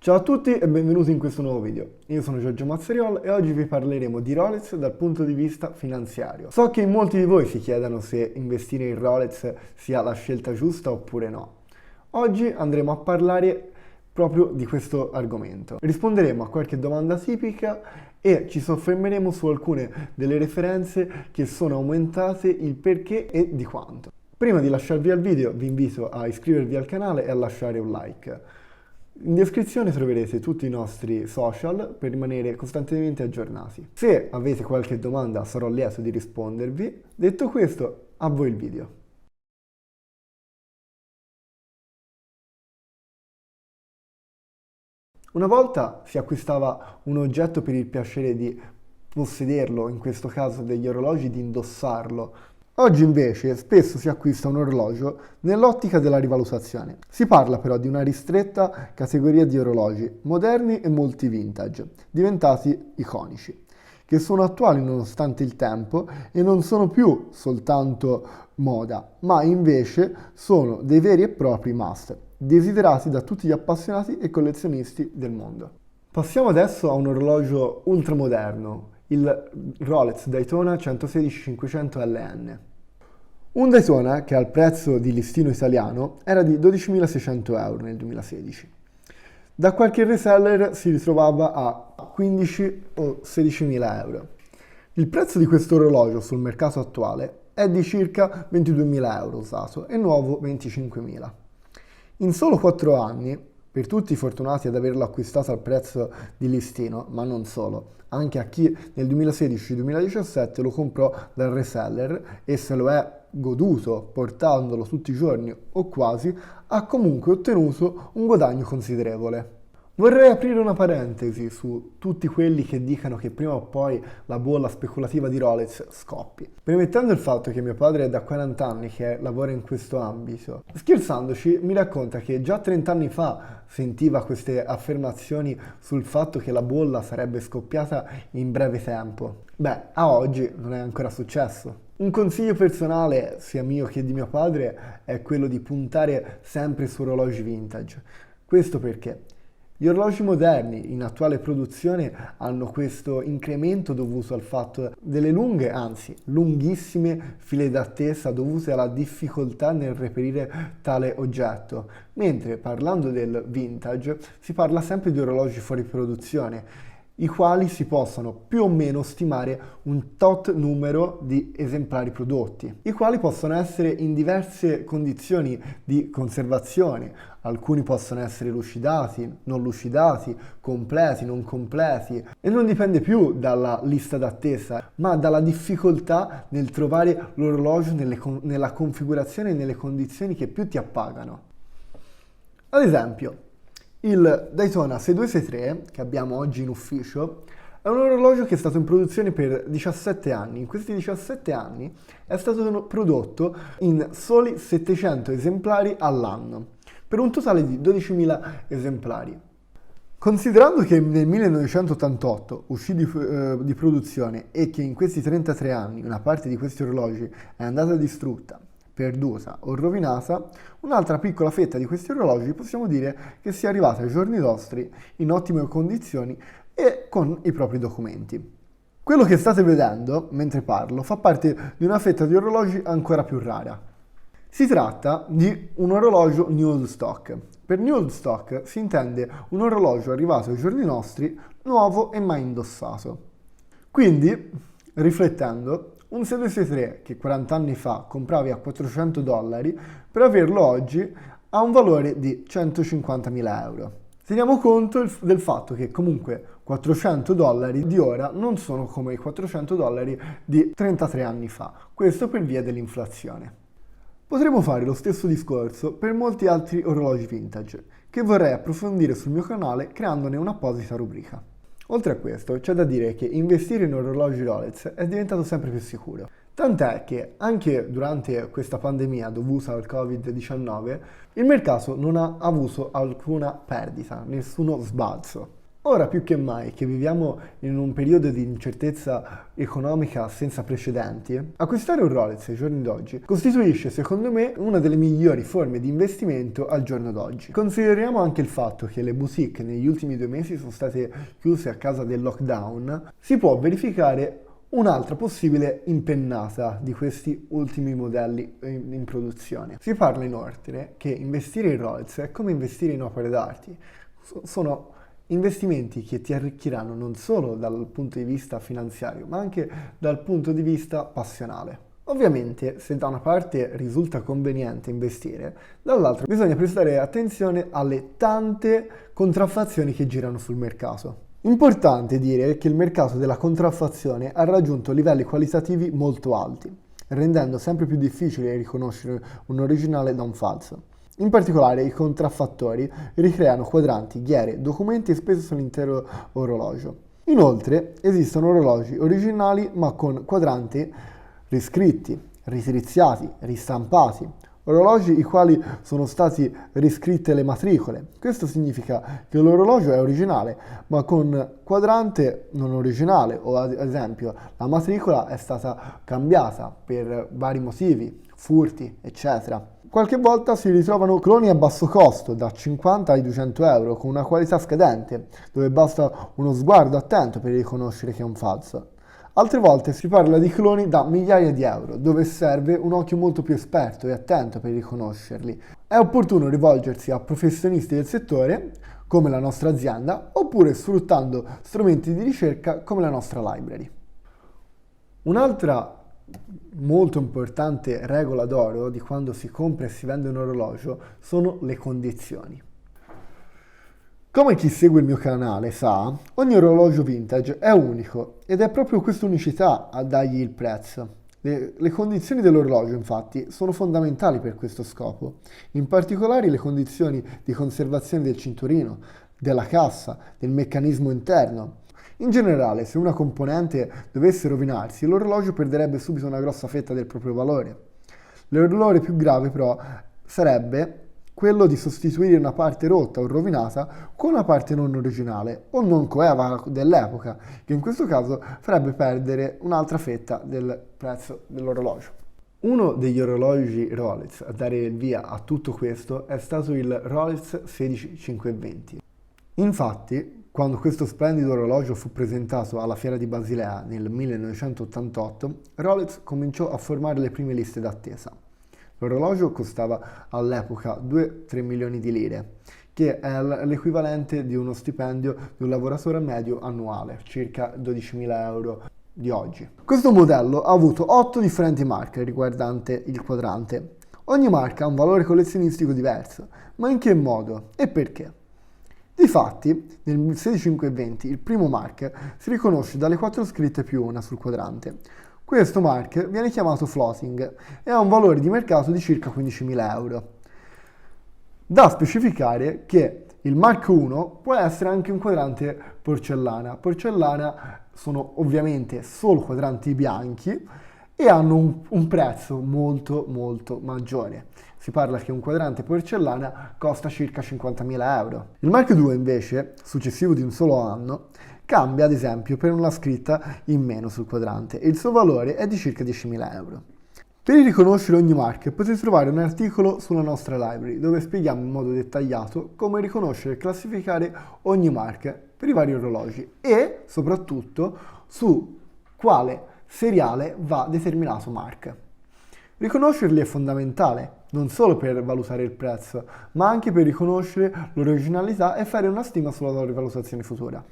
Ciao a tutti e benvenuti in questo nuovo video. Io sono Giorgio Mazzariol e oggi vi parleremo di Rolex dal punto di vista finanziario. So che in molti di voi si chiedano se investire in Rolex sia la scelta giusta oppure no. Oggi andremo a parlare proprio di questo argomento. Risponderemo a qualche domanda tipica e ci soffermeremo su alcune delle referenze che sono aumentate, il perché e di quanto. Prima di lasciarvi al video vi invito a iscrivervi al canale e a lasciare un like. In descrizione troverete tutti i nostri social per rimanere costantemente aggiornati. Se avete qualche domanda sarò lieto di rispondervi. Detto questo, a voi il video. Una volta si acquistava un oggetto per il piacere di possederlo, in questo caso degli orologi, di indossarlo. Oggi invece spesso si acquista un orologio nell'ottica della rivalutazione. Si parla però di una ristretta categoria di orologi moderni e molti vintage, diventati iconici, che sono attuali nonostante il tempo e non sono più soltanto moda, ma invece sono dei veri e propri must, desiderati da tutti gli appassionati e collezionisti del mondo. Passiamo adesso a un orologio ultramoderno, il Rolex Daytona 116-500 LN. Un Daytona che al prezzo di listino italiano era di 12.600 euro nel 2016. Da qualche reseller si ritrovava a 15 o 16.000 euro. Il prezzo di questo orologio sul mercato attuale è di circa 22.000 euro usato e nuovo 25.000. In solo 4 anni, per tutti i fortunati ad averlo acquistato al prezzo di listino, ma non solo, anche a chi nel 2016-2017 lo comprò dal reseller e se lo è goduto portandolo tutti i giorni o quasi, ha comunque ottenuto un guadagno considerevole. Vorrei aprire una parentesi su tutti quelli che dicono che prima o poi la bolla speculativa di Rolex scoppi. Premettendo il fatto che mio padre è da 40 anni che lavora in questo ambito, scherzandoci mi racconta che già 30 anni fa sentiva queste affermazioni sul fatto che la bolla sarebbe scoppiata in breve tempo. Beh, a oggi non è ancora successo. Un consiglio personale, sia mio che di mio padre, è quello di puntare sempre su orologi vintage. Questo perché gli orologi moderni in attuale produzione hanno questo incremento dovuto al fatto delle lunghe, anzi lunghissime file d'attesa dovute alla difficoltà nel reperire tale oggetto, mentre parlando del vintage si parla sempre di orologi fuori produzione, i quali si possono più o meno stimare un tot numero di esemplari prodotti, i quali possono essere in diverse condizioni di conservazione. Alcuni possono essere lucidati, non lucidati, completi, non completi, e non dipende più dalla lista d'attesa, ma dalla difficoltà nel trovare l'orologio nella configurazione e nelle condizioni che più ti appagano. Ad esempio, il Daytona 6263 che abbiamo oggi in ufficio è un orologio che è stato in produzione per 17 anni. In questi 17 anni è stato prodotto in soli 700 esemplari all'anno, per un totale di 12.000 esemplari. Considerando che nel 1988 uscì di produzione e che in questi 33 anni una parte di questi orologi è andata distrutta, perduta o rovinata, un'altra piccola fetta di questi orologi possiamo dire che sia arrivata ai giorni nostri in ottime condizioni e con i propri documenti. Quello che state vedendo mentre parlo fa parte di una fetta di orologi ancora più rara. Si tratta di un orologio new old stock. Per new old stock si intende un orologio arrivato ai giorni nostri, nuovo e mai indossato. Quindi, riflettendo, un 6263 che 40 anni fa compravi a $400, per averlo oggi ha un valore di 150.000 euro. Teniamo conto del fatto che comunque $400 di ora non sono come i $400 di 33 anni fa, questo per via dell'inflazione. Potremmo fare lo stesso discorso per molti altri orologi vintage, che vorrei approfondire sul mio canale creandone un'apposita rubrica. Oltre a questo, c'è da dire che investire in orologi Rolex è diventato sempre più sicuro. Tant'è che anche durante questa pandemia dovuta al Covid-19, il mercato non ha avuto alcuna perdita, nessuno sbalzo. Ora più che mai che viviamo in un periodo di incertezza economica senza precedenti, acquistare un Rolex ai giorni d'oggi costituisce secondo me una delle migliori forme di investimento al giorno d'oggi. Consideriamo anche il fatto che le boutique negli ultimi 2 mesi sono state chiuse a causa del lockdown, si può verificare un'altra possibile impennata di questi ultimi modelli in produzione. Si parla inoltre che investire in Rolex è come investire in opere d'arte. Sono investimenti che ti arricchiranno non solo dal punto di vista finanziario, ma anche dal punto di vista passionale. Ovviamente, se da una parte risulta conveniente investire, dall'altra bisogna prestare attenzione alle tante contraffazioni che girano sul mercato. Importante dire che il mercato della contraffazione ha raggiunto livelli qualitativi molto alti, rendendo sempre più difficile riconoscere un originale da un falso. In particolare i contraffattori ricreano quadranti, ghiere, documenti e spesso sull'intero orologio. Inoltre esistono orologi originali ma con quadranti riscritti, ritriziati, ristampati, orologi i quali sono stati riscritte le matricole. Questo significa che l'orologio è originale ma con quadrante non originale, o ad esempio la matricola è stata cambiata per vari motivi, furti, eccetera. Qualche volta si ritrovano cloni a basso costo, da 50 ai 200 euro, con una qualità scadente, dove basta uno sguardo attento per riconoscere che è un falso. Altre volte si parla di cloni da migliaia di euro, dove serve un occhio molto più esperto e attento per riconoscerli. È opportuno rivolgersi a professionisti del settore, come la nostra azienda, oppure sfruttando strumenti di ricerca come la nostra library. Un'altra molto importante regola d'oro di quando si compra e si vende un orologio sono le condizioni. Come chi segue il mio canale sa, ogni orologio vintage è unico ed è proprio questa unicità a dargli il prezzo. Le condizioni dell'orologio, infatti, sono fondamentali per questo scopo, in particolare le condizioni di conservazione del cinturino, della cassa, del meccanismo interno. In generale, se una componente dovesse rovinarsi, l'orologio perderebbe subito una grossa fetta del proprio valore. L'errore più grave, però, sarebbe quello di sostituire una parte rotta o rovinata con una parte non originale o non coeva dell'epoca, che in questo caso farebbe perdere un'altra fetta del prezzo dell'orologio. Uno degli orologi Rolex a dare il via a tutto questo è stato il Rolex 16520. Infatti, quando questo splendido orologio fu presentato alla Fiera di Basilea nel 1988, Rolex cominciò a formare le prime liste d'attesa. L'orologio costava all'epoca 2-3 milioni di lire, che è l'equivalente di uno stipendio di un lavoratore medio annuale, circa 12.000 euro di oggi. Questo modello ha avuto 8 differenti marche riguardante il quadrante. Ogni marca ha un valore collezionistico diverso, ma in che modo e perché? Difatti, nel 16520 il primo mark si riconosce dalle 4 scritte più una sul quadrante. Questo mark viene chiamato floating e ha un valore di mercato di circa 15.000 euro. Da specificare che il Mark 1 può essere anche un quadrante porcellana. Porcellana sono ovviamente solo quadranti bianchi e hanno un prezzo molto maggiore. Si parla che un quadrante porcellana costa circa 50.000 euro. Il Mark II invece, successivo di un solo anno, cambia ad esempio per una scritta in meno sul quadrante e il suo valore è di circa 10.000 euro. Per riconoscere ogni marca potete trovare un articolo sulla nostra library dove spieghiamo in modo dettagliato come riconoscere e classificare ogni marca per i vari orologi e soprattutto su quale seriale va determinato mark. Riconoscerli è fondamentale, non solo per valutare il prezzo, ma anche per riconoscere l'originalità e fare una stima sulla loro rivalutazione futura.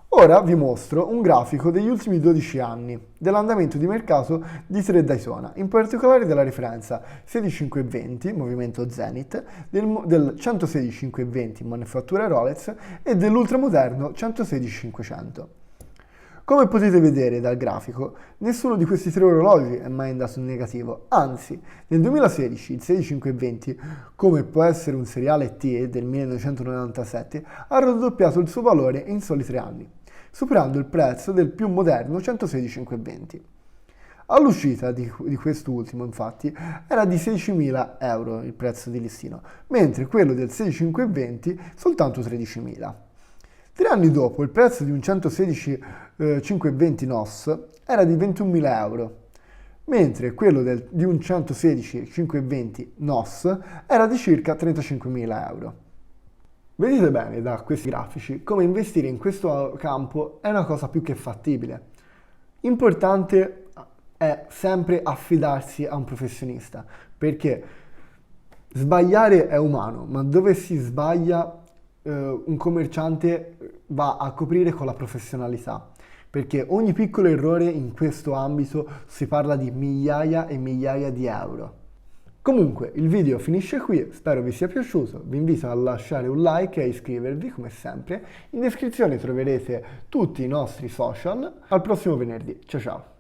Ora vi mostro un grafico degli ultimi 12 anni dell'andamento di mercato di 3 Daytona, in particolare della referenza 16520, movimento Zenith, del 16520, manifattura Rolex e dell'ultramoderno 116500. Come potete vedere dal grafico, nessuno di questi 3 orologi è mai andato in negativo, anzi, nel 2016 il 16520, come può essere un seriale T del 1997, ha raddoppiato il suo valore in soli 3 anni, superando il prezzo del più moderno 116520. All'uscita di quest'ultimo, infatti, era di 16.000 euro il prezzo di listino, mentre quello del 16520 soltanto 13.000. 3 anni dopo il prezzo di un 116 520 NOS era di 21.000 euro, mentre quello di un 116 520 NOS era di circa 35.000 euro. Vedete bene da questi grafici come investire in questo campo è una cosa più che fattibile. Importante è sempre affidarsi a un professionista, perché sbagliare è umano, ma dove si sbaglia un commerciante va a coprire con la professionalità, perché ogni piccolo errore in questo ambito si parla di migliaia e migliaia di euro. Comunque il video finisce qui, spero vi sia piaciuto, vi invito a lasciare un like e a iscrivervi come sempre, in descrizione troverete tutti i nostri social, al prossimo venerdì, ciao ciao!